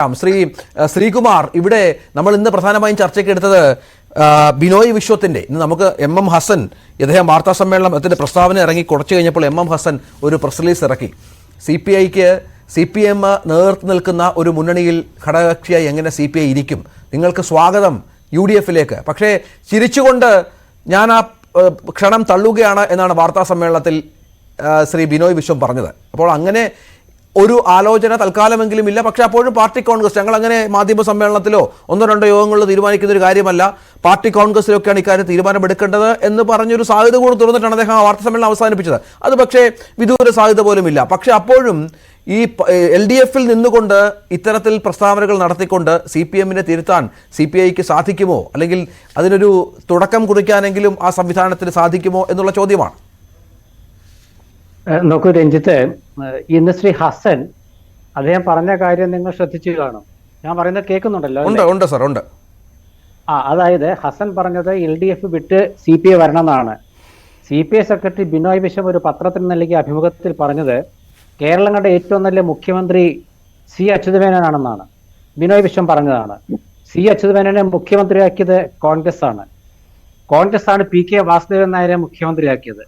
ശ്രീകുമാർ, ഇവിടെ നമ്മൾ ഇന്ന് പ്രധാനമായും ചർച്ചയ്ക്ക് എടുത്തത് ബിനോയ് വിശ്വത്തിന്റെ, ഇന്ന് നമുക്ക് എം ഹസൻ ഇദ്ദേഹം വാർത്താ സമ്മേളനത്തിന്റെ പ്രസ്താവന ഇറങ്ങി കുറച്ചു കഴിഞ്ഞപ്പോൾ എം ഹസൻ ഒരു പ്രസ് റിലീസ് ഇറക്കി. CPM നേതൃത്വം നിൽക്കുന്ന ഒരു മുന്നണിയിൽ ഘടകകക്ഷിയായി എങ്ങനെ CPI ഇരിക്കും? നിങ്ങൾക്ക് സ്വാഗതം UDF-ലേക്ക്, പക്ഷേ ചിരിച്ചുകൊണ്ട് ഞാൻ ആ ക്ഷണം തള്ളുകയാണ് എന്നാണ് വാർത്താ സമ്മേളനത്തിൽ ശ്രീ ബിനോയ് വിശ്വം പറഞ്ഞത്. അപ്പോൾ അങ്ങനെ ഒരു ആലോചന തൽക്കാലമെങ്കിലും ഇല്ല. പക്ഷേ അപ്പോഴും പാർട്ടി കോൺഗ്രസ്, ഞങ്ങൾ അങ്ങനെ മാധ്യമ സമ്മേളനത്തിലോ ഒന്നോ രണ്ടോ യോഗങ്ങളിലോ തീരുമാനിക്കുന്ന ഒരു കാര്യമല്ല, പാർട്ടി കോൺഗ്രസിലൊക്കെയാണ് ഇക്കാര്യം തീരുമാനമെടുക്കേണ്ടത് എന്ന് പറഞ്ഞൊരു സാധ്യത കൂടി തുറന്നിട്ടാണ് അദ്ദേഹം ആ വാർത്താ സമ്മേളനം അവസാനിപ്പിച്ചത്. അത് പക്ഷേ വിദൂര സാധ്യത പോലുമില്ല. പക്ഷേ അപ്പോഴും ഈ LDF-ൽ നിന്നുകൊണ്ട് ഇത്തരത്തിൽ പ്രസ്താവനകൾ നടത്തിക്കൊണ്ട് CPM-നെ തിരുത്താൻ CPI-ക്ക് സാധിക്കുമോ, അല്ലെങ്കിൽ അതിനൊരു തുടക്കം കുറിക്കാനെങ്കിലും ആ സംവിധാനത്തിന് സാധിക്കുമോ എന്നുള്ള ചോദ്യമാണ്. നോക്കൂ രഞ്ജിത്ത്, ഇന്ന് ശ്രീ ഹസൻ അദ്ദേഹം പറഞ്ഞ കാര്യം നിങ്ങൾ ശ്രദ്ധിച്ചു കാണും. ഞാൻ പറയുന്നത് കേൾക്കുന്നുണ്ടല്ലോ? ഉണ്ട് സർ, ഉണ്ട്. അതായത് ഹസൻ പറഞ്ഞത് LDF വിട്ട് CPI വരണമെന്നാണ്. CPI സെക്രട്ടറി ബിനോയ് വിശ്വം ഒരു പത്രത്തിന് നൽകിയ അഭിമുഖത്തിൽ പറഞ്ഞത് കേരളം കണ്ട ഏറ്റവും നല്ല മുഖ്യമന്ത്രി C അച്യുതമേനോനാണെന്നാണ്. ബിനോയ് വിശ്വം പറഞ്ഞതാണ്. C അച്യുതമേനോനെ മുഖ്യമന്ത്രിയാക്കിയത് കോൺഗ്രസ് ആണ്. PK വാസുദേവൻ നായരെ മുഖ്യമന്ത്രിയാക്കിയത്.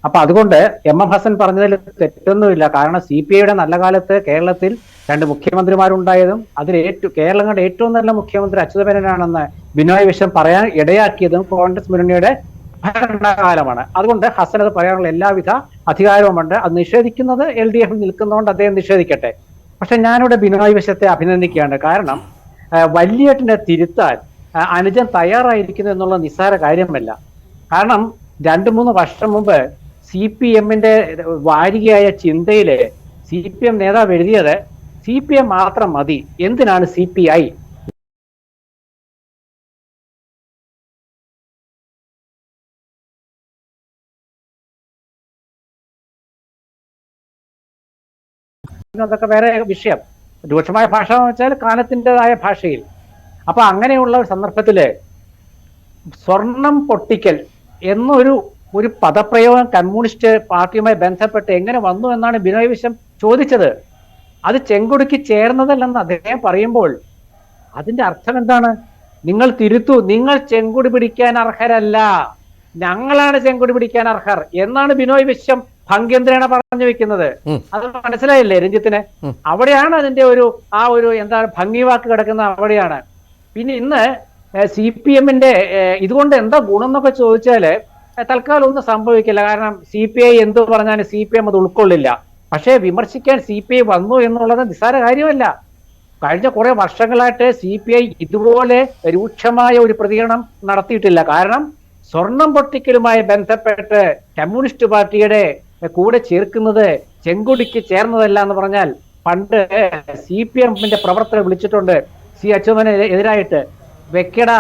അപ്പൊ അതുകൊണ്ട് M ഹസൻ പറഞ്ഞതിൽ തെറ്റൊന്നുമില്ല. കാരണം CPI-യുടെ നല്ല കാലത്ത് കേരളത്തിൽ 2 മുഖ്യമന്ത്രിമാരുണ്ടായതും അതിൽ കേരളം കണ്ട ഏറ്റവും നല്ല മുഖ്യമന്ത്രി അച്യുതമേനോനാണെന്ന് ബിനോയ് വിശ്വം പറയാൻ ഇടയാക്കിയതും കോൺഗ്രസ് മുന്നണിയുടെ ഭരണകാലമാണ്. അതുകൊണ്ട് ഹസൻ അത് പറയാനുള്ള എല്ലാവിധ അധികാരവുമുണ്ട്. അത് നിഷേധിക്കുന്നത് LDF നിൽക്കുന്നതുകൊണ്ട് അദ്ദേഹം നിഷേധിക്കട്ടെ. പക്ഷെ ഞാനിവിടെ ബിനോയ് വിശ്വത്തെ അഭിനന്ദിക്കുകയാണ്. കാരണം വല്യേട്ടനെ തിരുത്താൻ അനുജൻ തയ്യാറായിരിക്കുന്നു എന്നുള്ള നിസ്സാര കാര്യമല്ല. കാരണം 2-3 വർഷം മുമ്പ് CPM-ന്റെ വാരികയായ ചിന്തയില് CPM നേതാവ് എഴുതിയത് CPM മാത്രം മതി, എന്തിനാണ് CPI? അതൊക്കെ വേറെ വിഷയം. രൂക്ഷമായ ഭാഷ എന്ന് വെച്ചാൽ കാലത്തിൻ്റെതായ ഭാഷയിൽ. അപ്പൊ അങ്ങനെയുള്ള ഒരു സന്ദർഭത്തില് സ്വർണം പൊട്ടിക്കൽ എന്നൊരു പദപ്രയോഗം കമ്മ്യൂണിസ്റ്റ് പാർട്ടിയുമായി ബന്ധപ്പെട്ട് എങ്ങനെ വന്നു എന്നാണ് ബിനോയ് വിശ്വം ചോദിച്ചത്. അത് ചെങ്കൊടിക്ക് ചേർന്നതല്ലെന്ന് അദ്ദേഹം പറയുമ്പോൾ അതിന്റെ അർത്ഥം എന്താണ്? നിങ്ങൾ തിരുത്തു, നിങ്ങൾ ചെങ്കൊടി പിടിക്കാൻ അർഹരല്ല, ഞങ്ങളാണ് ചെങ്കൊടി പിടിക്കാൻ അർഹർ എന്നാണ് ബിനോയ് വിശ്വം ഭംഗ്യന്ത്രേണ പറഞ്ഞു വെക്കുന്നത്. അത് മനസ്സിലായില്ലേ രഞ്ജിത്തിന്? അവിടെയാണ് അതിന്റെ ഒരു എന്താണ് ഭംഗിവാക്ക് കിടക്കുന്ന അവിടെയാണ്. പിന്നെ ഇന്ന് CPM-ന്റെ ഇതുകൊണ്ട് എന്താ ഗുണം എന്നൊക്കെ ചോദിച്ചാല് തൽക്കാലം ഒന്നും സംഭവിക്കില്ല. കാരണം CPI എന്ത് പറഞ്ഞാലും CPM അത് ഉൾക്കൊള്ളില്ല. പക്ഷേ വിമർശിക്കാൻ CPI വന്നു എന്നുള്ളത് നിസ്സാര കാര്യമല്ല. കഴിഞ്ഞ കുറെ വർഷങ്ങളായിട്ട് CPI ഇതുപോലെ രൂക്ഷമായ ഒരു പ്രതികരണം നടത്തിയിട്ടില്ല. കാരണം സ്വർണം പൊട്ടിക്കലുമായി ബന്ധപ്പെട്ട് കമ്മ്യൂണിസ്റ്റ് പാർട്ടിയുടെ കൂടെ ചേർക്കുന്നത് ചെങ്കൊടിക്ക് ചേർന്നതല്ല എന്ന് പറഞ്ഞാൽ പണ്ട് CPM-ന്റെ പ്രവർത്തകരെ വിളിച്ചിട്ടുണ്ട് C അച്യുതമേനോന് എതിരായിട്ട്. വെക്കട,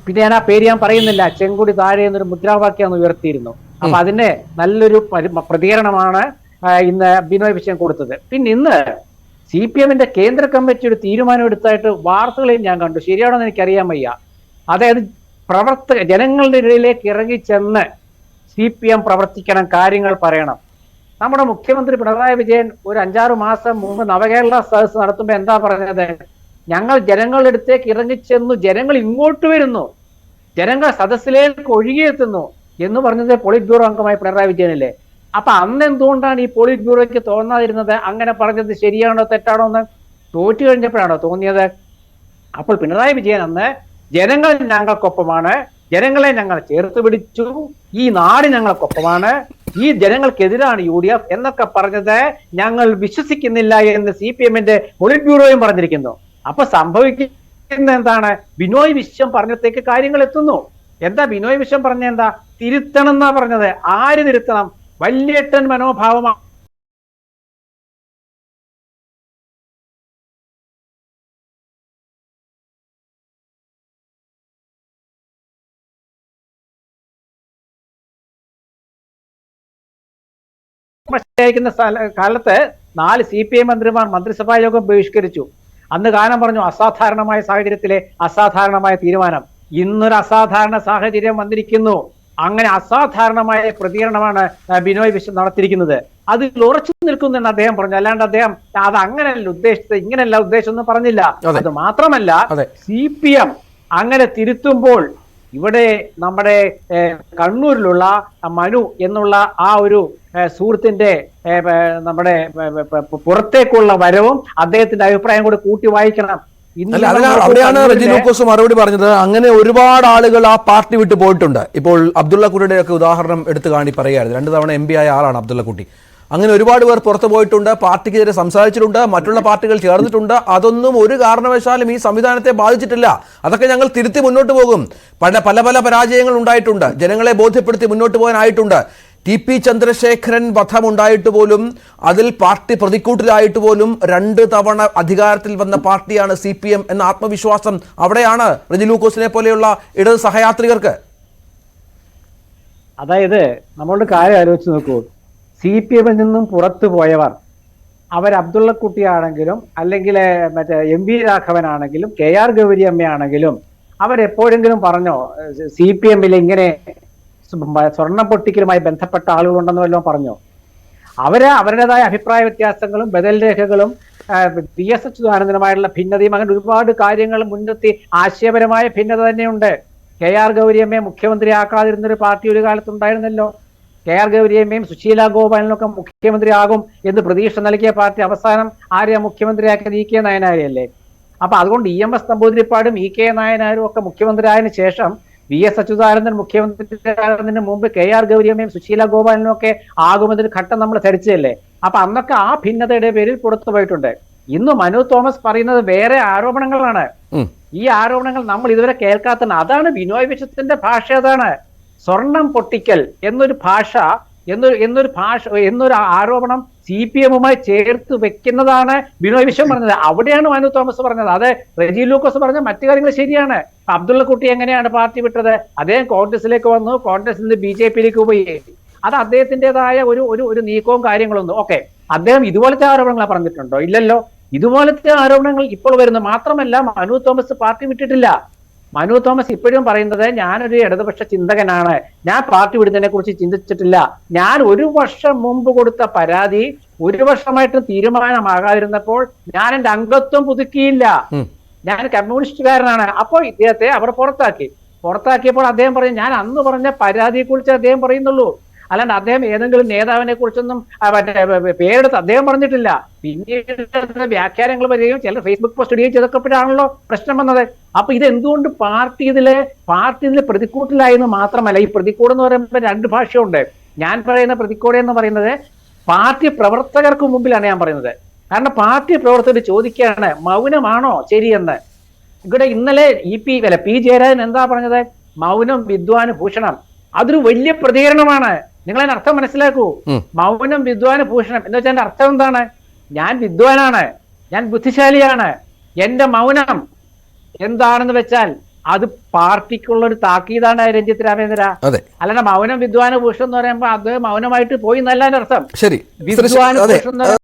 പിന്നെ ഞാൻ ആ പേര് ഞാൻ പറയുന്നില്ല, ചെങ്കൊടി താഴെ എന്നൊരു മുദ്രാവാക്യം ഉയർത്തിയിരുന്നു. അപ്പൊ അതിന് നല്ലൊരു പ്രതികരണമാണ് ഇന്ന് ബിനോയ് വിശ്വം കൊടുത്തത്. പിന്നെ ഇന്ന് CPM-ന്റെ കേന്ദ്ര കമ്മിറ്റി ഒരു തീരുമാനം എടുത്തായിട്ട് വാർത്തകളിൽ ഞാൻ കണ്ടു. ശരിയാണോ എന്ന് എനിക്കറിയാൻ വയ്യ. അതായത് ജനങ്ങളുടെ ഇടയിലേക്ക് ഇറങ്ങിച്ചെന്ന് CPM പ്രവർത്തിക്കണം, കാര്യങ്ങൾ പറയണം. നമ്മുടെ മുഖ്യമന്ത്രി പിണറായി വിജയൻ ഒരു 5-6 മാസം മുമ്പ് നവകേരള സദസ് നടത്തുമ്പോൾ എന്താ പറഞ്ഞത്? ഞങ്ങൾ ജനങ്ങളുടെ അടുത്തേക്ക് ഇറങ്ങിച്ചെന്നു, ജനങ്ങൾ ഇങ്ങോട്ട് വരുന്നു, ജനങ്ങൾ സദസ്സിലേക്ക് ഒഴുകിയെത്തുന്നു എന്ന് പറഞ്ഞത് പോളിറ്റ് ബ്യൂറോ അംഗമായ പിണറായി വിജയനല്ലേ? അപ്പൊ അന്ന് എന്തുകൊണ്ടാണ് ഈ പോളിറ്റ് ബ്യൂറോയ്ക്ക് തോന്നാതിരുന്നത്? അങ്ങനെ പറഞ്ഞത് ശരിയാണോ തെറ്റാണോ എന്ന് തോറ്റു കഴിഞ്ഞപ്പോഴാണോ തോന്നിയത്? അപ്പോൾ പിണറായി വിജയൻ അന്ന് ജനങ്ങൾ ഞങ്ങൾക്കൊപ്പമാണ്, ജനങ്ങളെ ഞങ്ങൾ ചേർത്ത് പിടിച്ചു, ഈ നാട് ഞങ്ങൾക്കൊപ്പമാണ്, ഈ ജനങ്ങൾക്കെതിരാണ് UDF എന്നൊക്കെ പറഞ്ഞത് ഞങ്ങൾ വിശ്വസിക്കുന്നില്ല എന്ന് CPM-ന്റെ പോളിറ്റ് ബ്യൂറോയും പറഞ്ഞിരിക്കുന്നു. അപ്പൊ സംഭവിക്കുന്ന എന്താണ്? ബിനോയ് വിശ്വം പറഞ്ഞത്തേക്ക് കാര്യങ്ങൾ എത്തുന്നു. എന്താ ബിനോയ് വിശ്വം പറഞ്ഞ? എന്താ തിരുത്തണം എന്നാ പറഞ്ഞത്. ആര് തിരുത്തണം? വല്യേട്ടൻ മനോഭാവമാണ് കാലത്ത് 4 CPI മന്ത്രിമാർ മന്ത്രിസഭാ യോഗം ബഹിഷ്കരിച്ചു. അന്ന് കാലം പറഞ്ഞു അസാധാരണമായ സാഹചര്യത്തിലെ അസാധാരണമായ തീരുമാനം. ഇന്നൊരു അസാധാരണ സാഹചര്യം വന്നിരിക്കുന്നു. അങ്ങനെ അസാധാരണമായ പ്രതികരണമാണ് ബിനോയ് വിശ്വം നടത്തിയിരിക്കുന്നത്. അതിൽ ഉറച്ചു നിൽക്കുന്നെന്ന് അദ്ദേഹം പറഞ്ഞു. അല്ലാണ്ട് അദ്ദേഹം അത് അങ്ങനെയല്ല ഉദ്ദേശിച്ചത്, ഇങ്ങനെയല്ല ഉദ്ദേശം എന്ന് പറഞ്ഞില്ല. അത് മാത്രമല്ല, CPM അങ്ങനെ തിരുത്തുമ്പോൾ ഇവിടെ നമ്മുടെ കണ്ണൂരിലുള്ള മനു എന്നുള്ള ആ ഒരു സുഹൃത്തിന്റെ നമ്മുടെ പുറത്തേക്കുള്ള വരവും അദ്ദേഹത്തിന്റെ അഭിപ്രായം കൂടി കൂട്ടി വായിക്കണം. അവിടെയാണ് റെജി ലൂക്കോസ് മറുപടി പറഞ്ഞത്. അങ്ങനെ ഒരുപാട് ആളുകൾ ആ പാർട്ടി വിട്ട് പോയിട്ടുണ്ട്. ഇപ്പോൾ അബ്ദുള്ളക്കുട്ടിയുടെ ഒക്കെ ഉദാഹരണം എടുത്തു പറയുകയായിരുന്നു. 2 തവണ MP ആയ ആളാണ് അബ്ദുള്ളക്കുട്ടി. അങ്ങനെ ഒരുപാട് പേർ പുറത്തു പോയിട്ടുണ്ട്, പാർട്ടിക്കെതിരെ സംസാരിച്ചിട്ടുണ്ട്, മറ്റുള്ള പാർട്ടികൾ ചേർന്നിട്ടുണ്ട്. അതൊന്നും ഒരു കാരണവശാലും ഈ സംവിധാനത്തെ ബാധിച്ചിട്ടില്ല. അതൊക്കെ ഞങ്ങൾ തിരുത്തി മുന്നോട്ട് പോകും. പല പല പരാജയങ്ങൾ ഉണ്ടായിട്ടുണ്ട്, ജനങ്ങളെ ബോധ്യപ്പെടുത്തി മുന്നോട്ട് പോകാനായിട്ടുണ്ട്. TP ചന്ദ്രശേഖരൻ വധമുണ്ടായിട്ട് പോലും അതിൽ പാർട്ടി പ്രതിക്കൂട്ടിലായിട്ട് പോലും 2 തവണ അധികാരത്തിൽ വന്ന പാർട്ടിയാണ് CPM എന്ന ആത്മവിശ്വാസം അവിടെയാണ് റെജി ലൂക്കോസിനെ പോലെയുള്ള ഇടത് സഹയാത്രികർക്ക്. അതായത് നമ്മളുടെ കാര്യം ആലോചിച്ച് നോക്കൂ. CPM നിന്നും പുറത്തു പോയവർ, അവർ അബ്ദുള്ളക്കുട്ടിയാണെങ്കിലും അല്ലെങ്കിൽ മറ്റേ MV രാഘവനാണെങ്കിലും KR ഗൗരിയമ്മയാണെങ്കിലും അവരെപ്പോഴെങ്കിലും പറഞ്ഞോ CPM ഇങ്ങനെ സ്വർണം പൊട്ടിക്കലുമായി ബന്ധപ്പെട്ട ആളുകളുണ്ടെന്ന് വല്ലതും പറഞ്ഞോ? അവരുടേതായ അഭിപ്രായ വ്യത്യാസങ്ങളും ബദൽ രേഖകളും PS അച്യുതാനന്ദനുമായുള്ള ഭിന്നതയും അങ്ങനെ ഒരുപാട് കാര്യങ്ങൾ മുൻനിർത്തി ആശയപരമായ ഭിന്നത തന്നെയുണ്ട്. KR ഗൗരിയമ്മയെ മുഖ്യമന്ത്രിയാക്കാതിരുന്നൊരു പാർട്ടി ഒരു കാലത്തുണ്ടായിരുന്നല്ലോ. KR ഗൗരിയമ്മയും സുശീല ഗോപാലനൊക്കെ മുഖ്യമന്ത്രിയാകും എന്ന് പ്രതീക്ഷ നൽകിയ പാർട്ടി അവസാനം ആരെയാ മുഖ്യമന്ത്രിയാക്കിയത്? EK നായനാരെയല്ലേ. അപ്പൊ അതുകൊണ്ട് EMS നമ്പൂതിരിപ്പാടും EK നായനാരും ഒക്കെ മുഖ്യമന്ത്രിയായതിനു ശേഷം VS അച്യുതാനന്ദൻ മുഖ്യമന്ത്രിയാകുന്നതിന് മുമ്പ് KR ഗൗരിയമ്മയും സുശീല ഗോപാലനും ഒക്കെ ആകുമെന്നൊരു ഘട്ടം നമ്മൾ ധരിച്ചതല്ലേ. അപ്പൊ അന്നൊക്കെ ആ ഭിന്നതയുടെ പേരിൽ പുറത്തു പോയിട്ടുണ്ട്. ഇന്ന് മനു തോമസ് പറയുന്നത് വേറെ ആരോപണങ്ങളാണ്. ഈ ആരോപണങ്ങൾ നമ്മൾ ഇതുവരെ കേൾക്കാത്ത, അതാണ് ബിനോയ് വിശ്വത്തിന്റെ ഭാഷ. അതാണ് സ്വർണം പൊട്ടിക്കൽ എന്നൊരു ഭാഷ, എന്നൊരു ആരോപണം CPM-മായി ചേർത്ത് വെക്കുന്നതാണ് ബിനോയ് വിശ്വം പറഞ്ഞത്. അവിടെയാണ് മനു തോമസ് പറഞ്ഞത്. അത് റെജി ലൂക്കോസ് പറഞ്ഞ മറ്റു കാര്യങ്ങൾ ശരിയാണ്. അബ്ദുള്ളക്കുട്ടി എങ്ങനെയാണ് പാർട്ടി വിട്ടത്? അദ്ദേഹം കോൺഗ്രസിലേക്ക് വന്നു, കോൺഗ്രസിൽ നിന്ന് BJP-യിലേക്ക് പോയി. അത് അദ്ദേഹത്തിൻ്റെതായ ഒരു നീക്കവും കാര്യങ്ങളൊന്നും. ഓക്കെ, അദ്ദേഹം ഇതുപോലത്തെ ആരോപണങ്ങൾ പറഞ്ഞിട്ടുണ്ടോ? ഇല്ലല്ലോ. ഇതുപോലത്തെ ആരോപണങ്ങൾ ഇപ്പോൾ വരുന്നു. മാത്രമല്ല, മനു തോമസ് പാർട്ടി വിട്ടിട്ടില്ല. മനു തോമസ് ഇപ്പോഴും പറയുന്നത് ഞാനൊരു ഇടതുപക്ഷ ചിന്തകനാണ്, ഞാൻ പാർട്ടി വിടുന്നതിനെ കുറിച്ച് ചിന്തിച്ചിട്ടില്ല, ഞാൻ 1 വർഷം മുമ്പ് കൊടുത്ത പരാതി 1 വർഷമായിട്ട് തീരുമാനമാകാതിരുന്നപ്പോൾ ഞാൻ എന്റെ അംഗത്വം പുതുക്കിയില്ല, ഞാൻ കമ്മ്യൂണിസ്റ്റുകാരനാണ്. അപ്പോൾ ഇദ്ദേഹത്തെ അവർ പുറത്താക്കിയപ്പോൾ അദ്ദേഹം പറയും ഞാൻ അന്ന് പറഞ്ഞ പരാതിയെ കുറിച്ച് അദ്ദേഹം പറയുന്നുള്ളൂ, അല്ലാണ്ട് അദ്ദേഹം ഏതെങ്കിലും നേതാവിനെ കുറിച്ചൊന്നും പേരെടുത്ത് അദ്ദേഹം പറഞ്ഞിട്ടില്ല. പിന്നീട് വ്യാഖ്യാനങ്ങൾ വരികയും ചില ഫേസ്ബുക്ക് പോസ്റ്റ് ഇടുകയും ചെയ്തപ്പോഴാണല്ലോ പ്രശ്നം വന്നത്. അപ്പൊ ഇത് എന്തുകൊണ്ട് പാർട്ടി ഇതിലെ പ്രതിക്കൂട്ടിലായെന്ന് മാത്രമല്ല, ഈ പ്രതിക്കൂട് എന്ന് പറയുമ്പോൾ 2 ഭാഷയുണ്ട്. ഞാൻ പറയുന്ന പ്രതിക്കൂട് എന്ന് പറയുന്നത് പാർട്ടി പ്രവർത്തകർക്ക് മുമ്പിലാണ് ഞാൻ പറയുന്നത്. കാരണം പാർട്ടി പ്രവർത്തകർ ചോദിക്കുകയാണ് മൗനമാണോ ശരിയെന്ന്. ഇവിടെ ഇന്നലെ P ജയരാജൻ എന്താ പറഞ്ഞത്? മൗനം വിദ്വാന് ഭൂഷണം. അതൊരു വലിയ പ്രതികരണമാണ്. നിങ്ങൾ അതിന് അർത്ഥം മനസ്സിലാക്കൂ. മൗനം വിദ്വാന് ഭൂഷണം എന്ന് വെച്ചാൽ അർത്ഥം എന്താണ്? ഞാൻ വിദ്വാനാണ്, ഞാൻ ബുദ്ധിശാലിയാണ്, എന്റെ മൗനം എന്താണെന്ന് വെച്ചാൽ അത് പാർട്ടിക്കുള്ള ഒരു താക്കീതാണ് രഞ്ജിത്ത് രാമേന്ദ്ര. അല്ലാണ്ട് മൗനം വിദ്വാന് ഭൂഷണം എന്ന് പറയുമ്പോൾ അത് മൗനമായിട്ട് പോയി എന്നല്ല അർത്ഥം. ശരി, വിദ്വാന് ഭൂഷണം